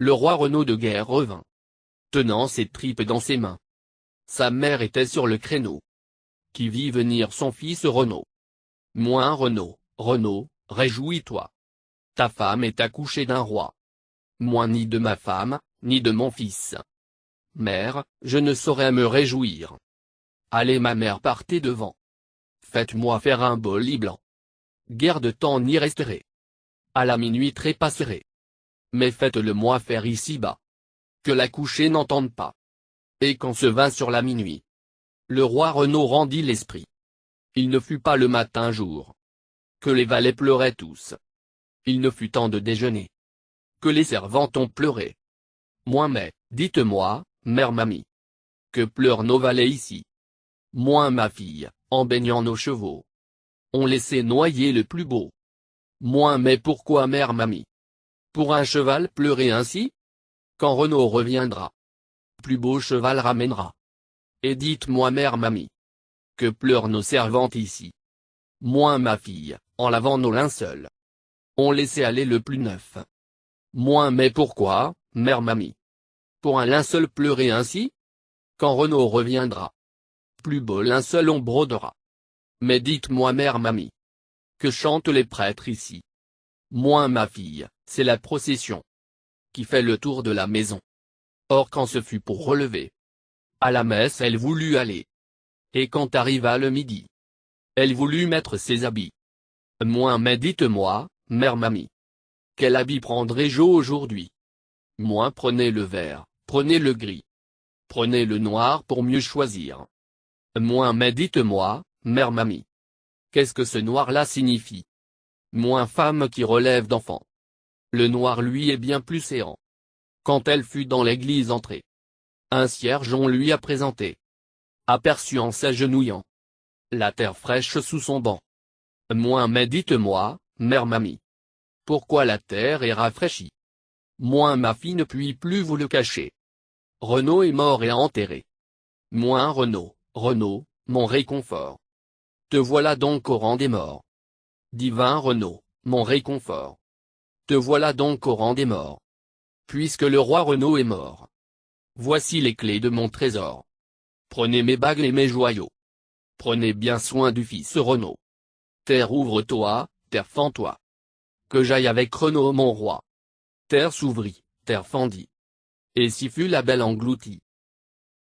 Le roi Renaud de Guerre revint, tenant ses tripes dans ses mains. Sa mère était sur le créneau. Qui vit venir son fils Renaud. Moins Renaud, Renaud, réjouis-toi. Ta femme est accouchée d'un roi. Moi ni de ma femme, ni de mon fils. Mère, je ne saurais me réjouir. Allez ma mère partez devant. Faites-moi faire un beau lit blanc. Guère de temps n'y resterai. À la minuit trépasserai. Mais faites-le moi faire ici-bas. Que la couchée n'entende pas. Et qu'on se vint sur la minuit. Le roi Renaud rendit l'esprit. Il ne fut pas le matin jour. Que les valets pleuraient tous. Il ne fut temps de déjeuner. Que les servantes ont pleuré. Moi mais, dites-moi, mère mamie. Que pleurent nos valets ici? Moi ma fille, en baignant nos chevaux. On laissait noyer le plus beau. Moi mais pourquoi mère mamie? Pour un cheval pleurer ainsi? Quand Renaud reviendra. Plus beau cheval ramènera. Et dites-moi mère mamie. Que pleurent nos servantes ici? Moi ma fille, en lavant nos linceuls. On laissait aller le plus neuf. Moi mais pourquoi, mère mamie? Pour un linceul pleurer ainsi? Quand Renaud reviendra. Plus beau linceul on brodera. Mais dites-moi mère mamie. Que chantent les prêtres ici? Moi ma fille, c'est la procession. Qui fait le tour de la maison. Or quand ce fut pour relever. À la messe elle voulut aller. Et quand arriva le midi. Elle voulut mettre ses habits. Moi mais dites-moi, mère mamie. Quel habit prendrai-je aujourd'hui? Moi prenez le vert, prenez le gris. Prenez le noir pour mieux choisir. Moi mais dites-moi, mère mamie. Qu'est-ce que ce noir-là signifie? Moi femme qui relève d'enfant. Le noir lui est bien plus séant. Quand elle fut dans l'église entrée. Un cierge on lui a présenté. Aperçu en s'agenouillant. La terre fraîche sous son banc. Moi mais dites-moi, mère mamie. Pourquoi la terre est rafraîchie? Moi ma fille ne puis plus vous le cacher. Renaud est mort et enterré. Moi Renaud, Renaud, mon réconfort. Te voilà donc au rang des morts. Divin Renaud, mon réconfort. Te voilà donc au rang des morts. Puisque le roi Renaud est mort. Voici les clés de mon trésor. Prenez mes bagues et mes joyaux. Prenez bien soin du fils Renaud. Terre ouvre-toi, terre fends-toi. Que j'aille avec Renaud mon roi. Terre s'ouvrit, terre fendit. Et si fut la belle engloutie.